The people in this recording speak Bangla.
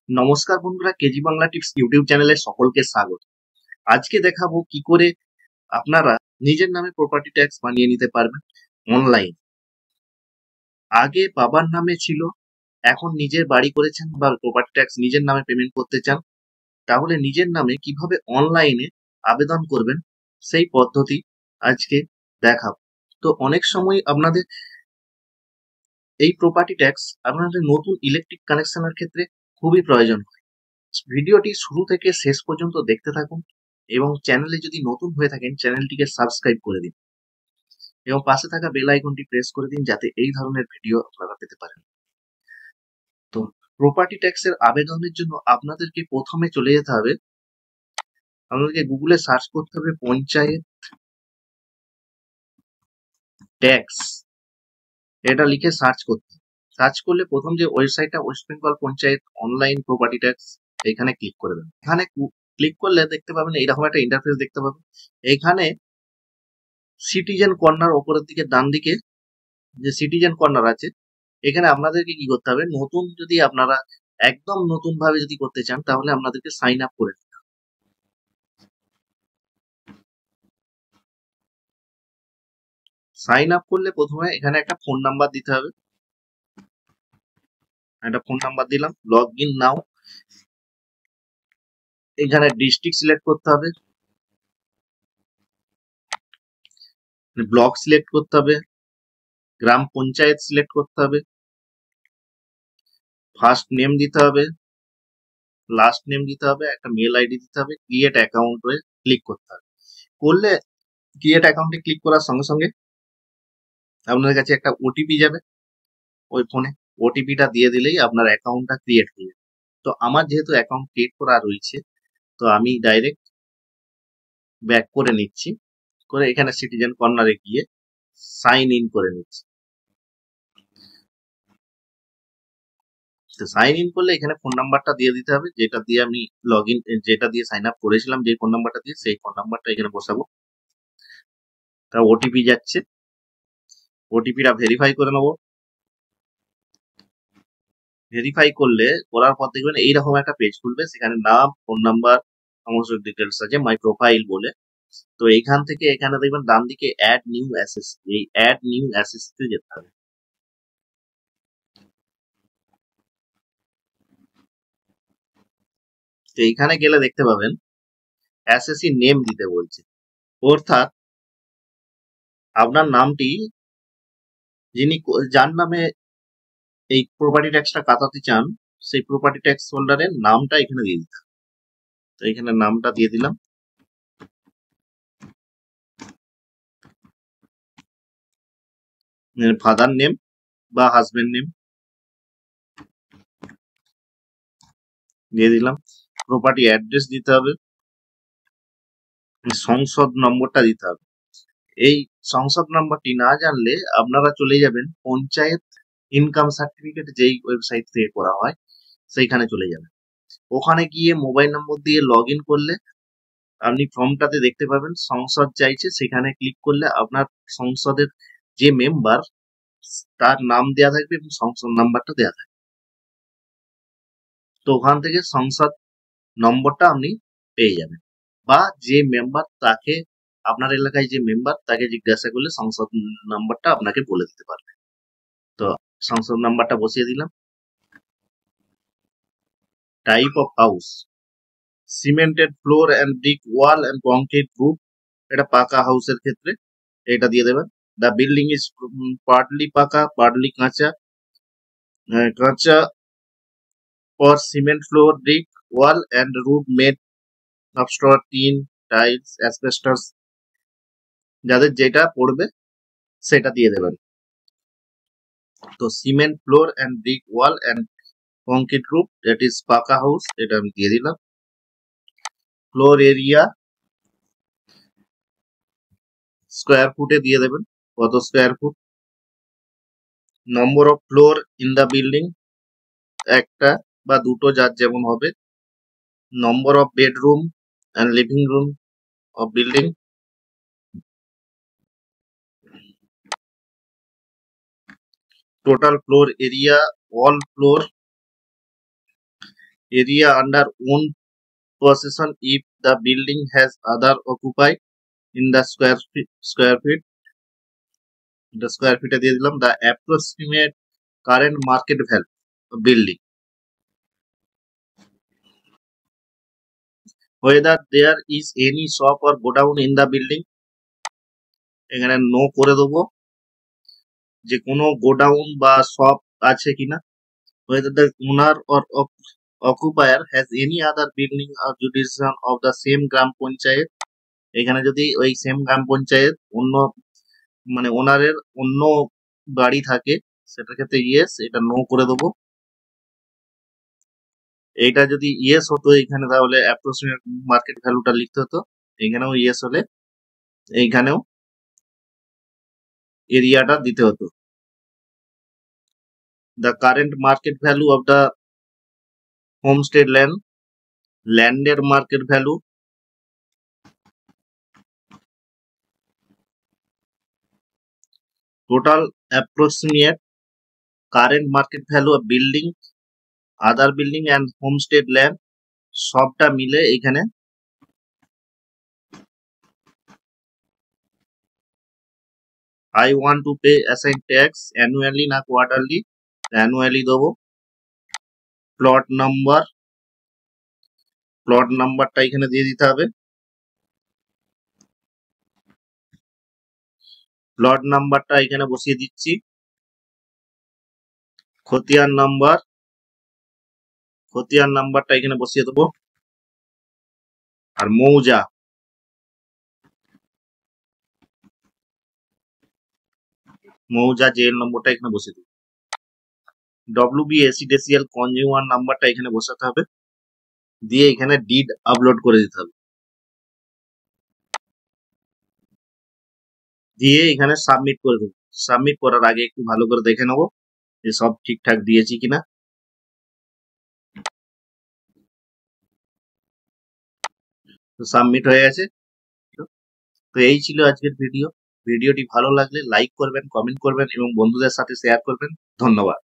নমস্কার বন্ধুরা, কেজি বাংলা টিপস ইউটিউব চ্যানেলে সকলকে স্বাগত। আজকে দেখাবো কি করে আপনারা নিজের নামে প্রপার্টি ট্যাক্স বানিয়ে নিতে পারবেন অনলাইন। আগে বাবার নামে ছিল, এখন নিজের বাড়ি করেছেন বা প্রপার্টি ট্যাক্স নিজের নামে পেমেন্ট করতে চান, তাহলে নিজের নামে কিভাবে অনলাইনে আবেদন করবেন সেই পদ্ধতি আজকে দেখাবো। তো অনেক সময় আপনাদের এই প্রপার্টি ট্যাক্স আপনাদের নতুন ইলেকট্রিক কানেকশনের ক্ষেত্রে খুবই প্রয়োজন হয়। ভিডিওটি শুরু থেকে শেষ পর্যন্ত দেখতে থাকুন এবং চ্যানেলে যদি নতুন হয়ে থাকেন চ্যানেলটিকে সাবস্ক্রাইব করে দিন এবং পাশে থাকা বেল আইকনটি প্রেস করে দিন যাতে এই ধরনের ভিডিও আপনারা পেতে পারেন। তো প্রপার্টি ট্যাক্সের আবেদনের জন্য আপনাদেরকে প্রথমে চলে যেতে হবে, আপনাদেরকে গুগলে সার্চ করতে হবে পঞ্চায়েত ট্যাক্স, এটা লিখে সার্চ করতে হবে। সার্চ করলে প্রথম যে ওয়েবসাইটটা West Bengal panchayat online property tax, এখানে ক্লিক করে দেবেন। এখানে ক্লিক করলে দেখতে পাবেন এইরকম একটা ইন্টারফেস দেখতে পাবেন। এখানে সিটিজেন কর্নার ওপরের দিকে ডান দিকে যে সিটিজেন কর্নার আছে, এখানে আপনাদেরকে কি করতে হবে, নতুন যদি আপনারা একদম নতুন ভাবে যদি করতে চান তাহলে আপনাদেরকে সাইন আপ করে নিতে হবে। সাইন আপ করলে প্রথমে এখানে একটা ফোন নাম্বার দিতে হবে, একটা ফোন নাম্বার দিলাম। লগ ইন নাও, এখানে ডিস্ট্রিক্ট সিলেক্ট করতে হবে, ব্লক সিলেক্ট করতে হবে, গ্রাম পঞ্চায়েত সিলেক্ট করতে হবে, ফার্স্ট নেম দিতে হবে, লাস্ট নেম দিতে হবে, একটা মেল আইডি দিতে হবে, ক্রিয়েট অ্যাকাউন্টে ক্লিক করতে হবে। করলে ক্রিয়েট অ্যাকাউন্টে ক্লিক করার সঙ্গে সঙ্গে আপনাদের কাছে একটা ওটিপি যাবে ওই ফোনে। ওটিপিটা দিয়ে দিলেই আপনার অ্যাকাউন্টটা ক্রিয়েট হয়ে যাবে। তো আমার যেহেতু অ্যাকাউন্ট ক্রিয়েট করা রয়েছে, তো আমি ডাইরেক্ট ব্যাক করে নিচ্ছি, করে এখানে সিটিজেন কর্নারে গিয়ে সাইন ইন করে নিচ্ছি। তো সাইন ইন করলে এখানে ফোন নাম্বারটা দিয়ে দিতে হবে, যেটা দিয়ে আমি লগ ইন, যেটা দিয়ে সাইন আপ করেছিলাম, যে ফোন নাম্বারটা দিয়ে, সেই ফোন নাম্বারটা এখানে বসাবো। তা ওটিপি যাচ্ছে, ওটিপিটা ভেরিফাই করে নেবো। ভেরিফাই করার পর দেখবেন এইরকম একটা পেজ খুলবে, সেখানে নাম, ফোন নাম্বার, সমস্ত ডিটেলস আছে, মাই প্রোফাইল বলে। তো এইখান থেকে এখানে দেখবেন ডান দিকে অ্যাড নিউ অ্যাসেস, এই অ্যাড নিউ অ্যাসেস তে যেতে হবে। তো এইখানে গেলে দেখতে পাবেন অ্যাসেসি নেম দিতে বলছে, অর্থাৎ আপনার নামটি, যিনি যার নামে এই প্রপার্টি ট্যাক্সটা কাটাতে চান, সেই প্রপার্টি ট্যাক্স হোল্ডারের নামটা এখানে দিয়ে দিতে হবে। তো এখানে নামটা দিয়ে দিলাম, ফাদার নেম বা হাজবেন্ড নেম দিয়ে দিলাম। প্রপার্টি অ্যাড্রেস দিতে হবে, সংসদ নম্বরটা দিতে হবে। এই সংসদ নাম্বারটি না জানলে আপনারা চলে যাবেন পঞ্চায়েত ইনকাম সার্টিফিকেট, যেই ওয়েবসাইট থেকে করা হয় সেইখানে চলে যাবেন। ওখানে গিয়ে মোবাইল নম্বর দিয়ে লগ ইন করলে আপনি ফর্মটাতে দেখতে পাবেন সংসদ চাইছে, সেখানে ক্লিক করলে আপনার সংসদের যে মেম্বার তার নাম দেওয়া থাকবে এবং সংসদ নাম্বারটা দেওয়া থাকবে। তো ওখান থেকে সংসদ নম্বরটা আপনি পেয়ে যাবেন, বা যে মেম্বার তাকে, আপনার এলাকায় যে মেম্বার তাকে জিজ্ঞাসা করলে সংসদ নাম্বারটা আপনাকে বলে দিতে পারবে। তো সংসদ নাম্বারটা বসিয়ে দিলাম। Type of house, cemented floor and brick wall and concrete roof, এটা পাকা হাউসের ক্ষেত্রে এটা দিয়ে দেবেন। The building is partly pucca, partly kutcha, kutcha or cement floor, brick wall and roof made of straw, tin, tiles, asbestos, যাদের যেটা পড়বে সেটা দিয়ে দেবেন। তো cement floor and brick wall and concrete roof, that is pucca house, এটা আমি দিয়ে দিলাম। ফ্লোর এরিয়া স্কোয়ার ফুটে দিয়ে দেবেন, কত square foot. Number of floor in the building, একটা বা দুটো যার যেমন হবে। Number of bedroom and living room of building, total floor area, all floor area under own possession if the building has other occupied in the square feet the square feet দিয়ে দিলাম the approximate current market value of building, whether there is any shop or godown in the building, এখানে নো করে দেবো যে কোনো গোডাউন বা শপ আছে কিনা, whether the owner or occupier has any other building or jurisdiction of the same গ্রাম পঞ্চায়েত, এখানে যদি ওই সেম গ্রাম পঞ্চায়েত অন্য মানে ওনারের অন্য বাড়ি থাকে সেটার ক্ষেত্রে ইয়েস, এটা নো করে দেবো। এইটা যদি ইয়েস হতো এখানে তাহলে অ্যাপ্রক্সিমেট মার্কেট ভ্যালুটা লিখতে হতো, এখানেও ইয়েস হলে এইখানেও এরিয়াটা দিতে হতো। The current market value of the homestead ল্যান্ডের market value, total approximate current market value of building, other building and homestead land, সবটা মিলে এখানে I want to pay assign tax annually না কোয়ার্টারলি, অ্যানুয়ালি দেবো। প্লট নাম্বারটা এখানে দিয়ে দিতে হবে। প্লট নাম্বারটা এখানে বসিয়ে দিচ্ছি। খতিয়ান নাম্বারটা এখানে বসিয়ে দেবো। আর মৌজা জেল নম্বরটা এখানে বসিয়ে দেবো। WBAC ডেসিয়াল কনজিউমার নাম্বারটা এখানে বসাতে হবে, দিয়ে এখানে ডিড আপলোড করে দিতে হবে, দিয়ে এখানে সাবমিট করে দেবো। সাবমিট করার আগে একটু ভালো করে দেখে নেবো যে সব ঠিকঠাক দিয়েছি কিনা। তো সাবমিট হয়ে গেছে। তো এই ছিল আজকের ভিডিওটি ভালো লাগলে লাইক করবেন, কমেন্ট করবেন এবং বন্ধুদের সাথে শেয়ার করবেন। ধন্যবাদ।